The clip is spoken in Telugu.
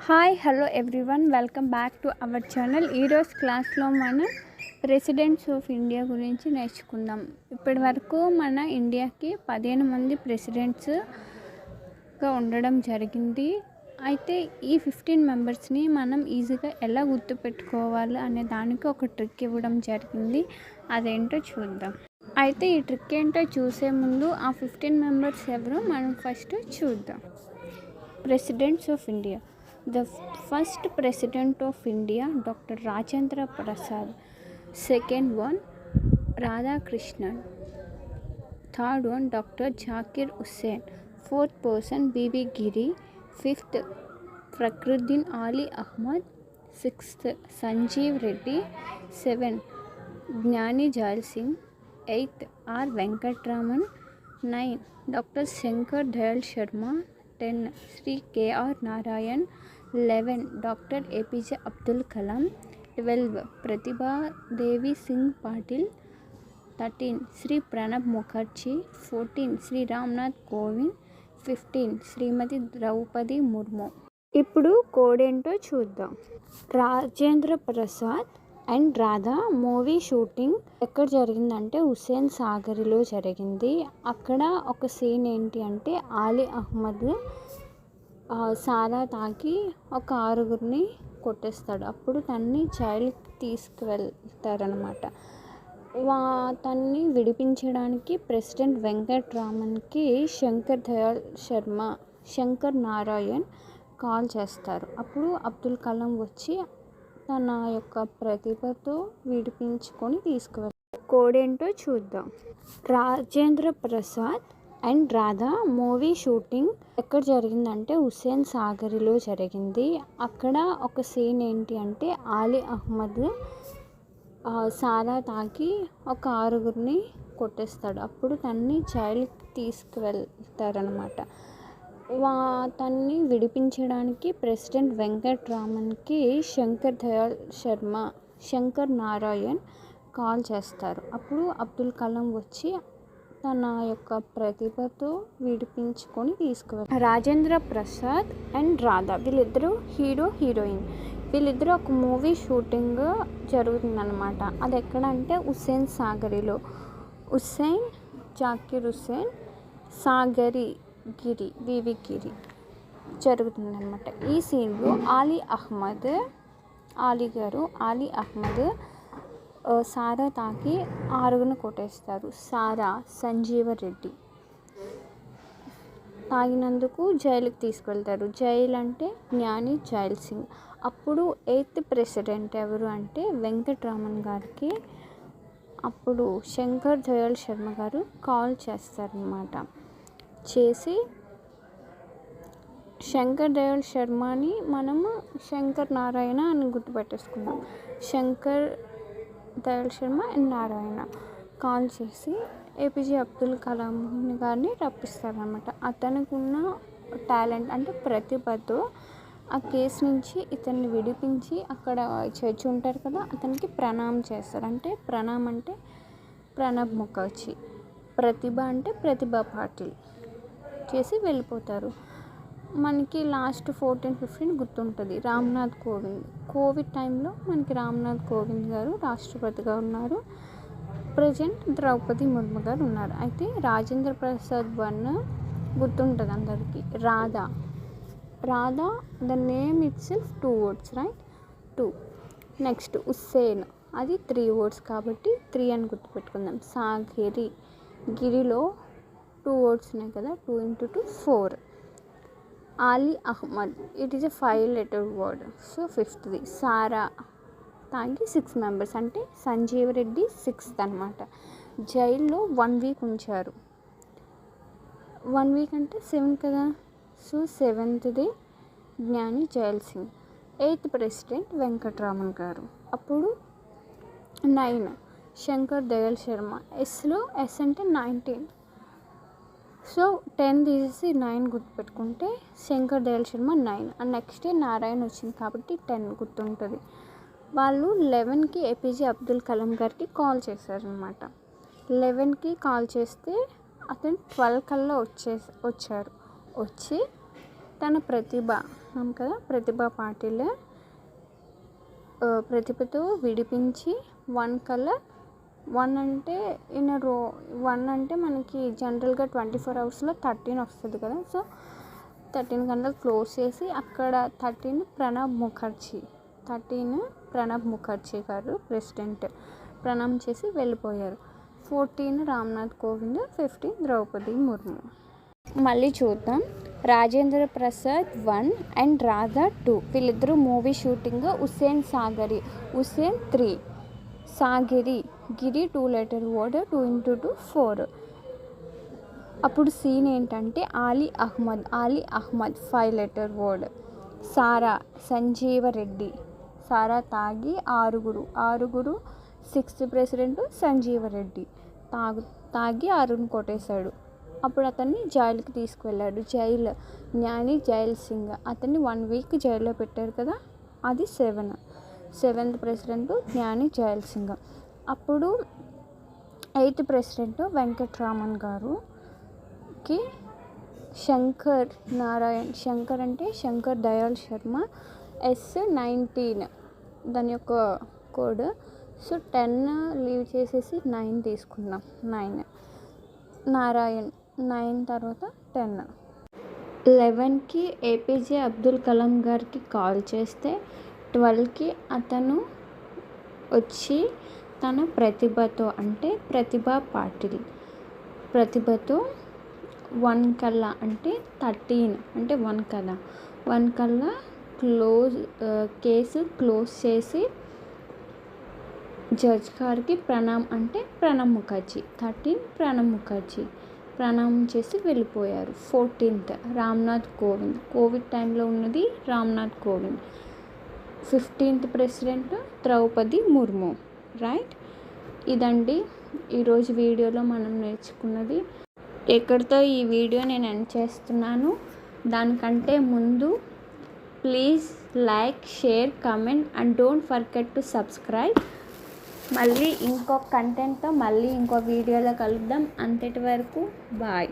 Hi hello everyone, welcome back to our channel. ఈరోజు క్లాస్లో మనం ప్రెసిడెంట్స్ ఆఫ్ ఇండియా గురించి నేర్చుకుందాం. ఇప్పటి వరకు మన ఇండియాకి 15 మంది ప్రెసిడెంట్స్గా ఉండడం జరిగింది. అయితే ఈ 15 మెంబర్స్ని మనం ఈజీగా ఎలా గుర్తుపెట్టుకోవాలి అనే దానికి ఒక ట్రిక్ ఇవ్వడం జరిగింది. అదేంటో చూద్దాం. అయితే ఈ ట్రిక్ ఏంటో చూసే ముందు ఆ 15 మెంబర్స్ ఎవరో మనం ఫస్ట్ చూద్దాం. Presidents of India. The first president of India, Dr. Rajendra Prasad. Second one, Radhakrishnan. Third one, Dr. Zakir Hussain. Fourth person, B.V. Giri. Fifth, Fakhruddin Ali Ahmad. Sixth, Sanjeev Reddy. Seventh, Gnani Jail Singh. Eighth, R. Venkatraman. 9, Dr. Shankar Dayal Sharma. 10, Sri K.R. Narayan. 11, Dr. APJ Abdul Kalam. 12, Pratibha Devi Singh Patil. 13, Sri Pranab Mukherjee. 14, Sri Ramnath Kovind. 15, Srimati Draupadi Murmu. ఇప్పుడు కోడ్ ఏంటో చూద్దాం. Rajendra Prasad and Radha movie shooting ఎక్కడ జరిగిందంటే హుస్సేన్ సాగర్లో జరిగింది. అక్కడ ఒక సీన్ ఏంటి అంటే ఆలీ అహ్మద్ సారా తాకి ఒక 6గురిని కొట్టేస్తాడు. అప్పుడు తన్ని జైలుకి తీసుకువెళ్తారనమాట. తన్ని విడిపించడానికి ప్రెసిడెంట్ వెంకట్రామన్కి శంకర్ నారాయణ్ కాల్ చేస్తారు. అప్పుడు అబ్దుల్ కలాం వచ్చి తన యొక్క ప్రతిభతో విడిపించుకొని తీసుకువెళ్తారు. కోడ్ ఏంటో చూద్దాం. Rajendra Prasad and Radha movie shooting ఎక్కడ జరిగిందంటే హుస్సేన్ సాగర్లో జరిగింది. అక్కడ ఒక సీన్ ఏంటి అంటే ఆలీ అహ్మద్ సారా తాకి ఒక 6గురిని కొట్టేస్తాడు. అప్పుడు తన్ని జైలుకి తీసుకువెళ్తారనమాట. తన్ని విడిపించడానికి ప్రెసిడెంట్ వెంకట్రామన్కి శంకర్ నారాయణ్ కాల్ చేస్తారు. అప్పుడు అబ్దుల్ కలాం వచ్చి తన యొక్క ప్రతిభతో విడిపించుకొని తీసుకువెళ్తారు. రాజేంద్ర ప్రసాద్ అండ్ రాధా వీళ్ళిద్దరూ హీరోయిన్. వీళ్ళిద్దరూ ఒక మూవీ షూటింగ్ జరుగుతుందన్నమాట. అది ఎక్కడంటే హుస్సేన్ సాగరిలో. జాకిర్ హుస్సేన్ సాగరి గిరి వివి గిరి జరుగుతుందన్నమాట. ఈ సీన్లో ఆలీ అహ్మద్ సారా తాకి 6గురిని కొట్టేస్తారు. సారా సంజీవ రెడ్డి తాగినందుకు జైలుకి తీసుకెళ్తారు. జైలు అంటే జ్ఞాని జైల్ సింగ్. అప్పుడు 8th ప్రెసిడెంట్ ఎవరు అంటే వెంకట్రామన్ గారికి అప్పుడు శంకర్ దయాళ్ శర్మ గారు కాల్ చేస్తారనమాట. చేసి శంకర్ దయాళ్ శర్మని మనము శంకర్ నారాయణ అని గుర్తుపెట్టేసుకున్నాం. శంకర్ దయాళ్ శర్మ అండ్ నారాయణ కాల్ చేసి ఏపీజే అబ్దుల్ కలాం గారిని రప్పిస్తారనమాట. అతనికి ఉన్న టాలెంట్ అంటే ప్రతిభతో ఆ కేసు నుంచి ఇతన్ని విడిపించి అక్కడ జడ్జి ఉంటారు కదా అతనికి ప్రణామం చేస్తారు. అంటే ప్రణబ్ ముఖర్జీ, ప్రతిభ అంటే ప్రతిభా పాటిల్ చేసి వెళ్ళిపోతారు. మనకి లాస్ట్ 14-15 గుర్తుంటుంది. రామ్నాథ్ కోవిడ్ టైంలో మనకి రామ్నాథ్ కోవింద్ గారు రాష్ట్రపతిగా ఉన్నారు. ప్రజెంట్ ద్రౌపది ముర్ము గారు ఉన్నారు. అయితే రాజేంద్ర ప్రసాద్ 1 గుర్తుంటుంది అందరికీ. Radha the name it self 2 words, right? 2. Next Hussain, అది 3 words కాబట్టి 3 అని గుర్తుపెట్టుకుందాం. గిరిలో 2 words ఉన్నాయి కదా, 2 × 2 4. Ali Ahmed, it is a 5-letter word. So 5th. సారా తాగి 6 members అంటే సంజీవ్ రెడ్డి 6th అనమాట. జైల్లో 1 week ఉంచారు. 1 week అంటే 7 కదా. సో 7th జ్ఞాని jail Singh. 8th president Venkatraman గారు. అప్పుడు 9 శంకర్ దయాళ్ శర్మ. ఎస్ అంటే 19. సో 10 తీసేసి 9 గుర్తుపెట్టుకుంటే Shankar Dayal Sharma 9. And next day Narayana వచ్చింది కాబట్టి 10 గుర్తుంటుంది. వాళ్ళు 11కి ఏపీజే అబ్దుల్ కలాం గారికి కాల్ చేశారనమాట. 11కి కాల్ చేస్తే అతను 12 కల్లా వచ్చి తన ప్రతిభ చూస్తున్నాం కదా, ప్రతిభా పాటిల్ ప్రతిభతో విడిపించి 1 కల్లా 1 అంటే వన్ అంటే మనకి జనరల్గా 24 అవర్స్లో 13 వస్తుంది కదా. సో 13 గంటలు క్లోజ్ చేసి అక్కడ 13 ప్రణబ్ ముఖర్జీ గారు ప్రెసిడెంట్ ప్రణామం చేసి వెళ్ళిపోయారు. 14 రామ్నాథ్ కోవింద్, 15 ద్రౌపది ముర్ము. మళ్ళీ చూద్దాం. రాజేంద్ర ప్రసాద్ 1 అండ్ రాధా 2 వీళ్ళిద్దరూ మూవీ షూటింగ్ హుస్సేన్ 3 సాగిరి గిరి 2 letter word 2 into 2 4. అప్పుడు సీన్ ఏంటంటే ఆలీ అహ్మద్ 5 letter word. సారా సంజీవ రెడ్డి సారా తాగి ఆరుగురు 6th ప్రెసిడెంట్ సంజీవ రెడ్డి తాగి 6ని కొట్టేశాడు. అప్పుడు అతన్ని జైలుకి తీసుకువెళ్ళాడు. జ్ఞాని జైల్ సింగ్ అతన్ని 1 week జైల్లో పెట్టారు కదా, అది 7th ప్రెసిడెంట్ జ్ఞాని జైల్ సింగ్. అప్పుడు 8th ప్రెసిడెంట్ వెంకట్రామన్ గారుకి శంకర్ అంటే శంకర్ దయాళ్ శర్మ S19 దాని యొక్క కోడ్. సో 10 లీవ్ చేసేసి 9 తీసుకున్నాం. 9 నారాయణ్ 9 తర్వాత 10. 11కి ఏపీజే అబ్దుల్ కలాం గారికి కాల్ చేస్తే 12కి అతను వచ్చి తన ప్రతిభతో అంటే ప్రతిభా పాటిల్ ప్రతిభతో 1 కల్లా అంటే 13 అంటే 1 కల్లా కేసు క్లోజ్ చేసి జడ్జ్ గారికి ప్రణబ్ ముఖర్జీ 13 ప్రణబ్ ముఖర్జీ ప్రణామం చేసి వెళ్ళిపోయారు. 14th రామ్నాథ్ కోవిడ్ టైంలో ఉన్నది Ramnath Kovind. 15th president Droupadi Murmu. Right, ఇదండి ఈరోజు వీడియోలో మనం నేర్చుకున్నది. ఎక్కడితో ఈ వీడియో నేను ఎండ్ చేస్తున్నాను. దానికంటే ముందు please like, share, comment and don't forget to subscribe. మళ్ళీ ఇంకో కంటెంట్తో మళ్ళీ ఇంకో వీడియోలో కలుద్దాం. అంతటి వరకు బాయ్.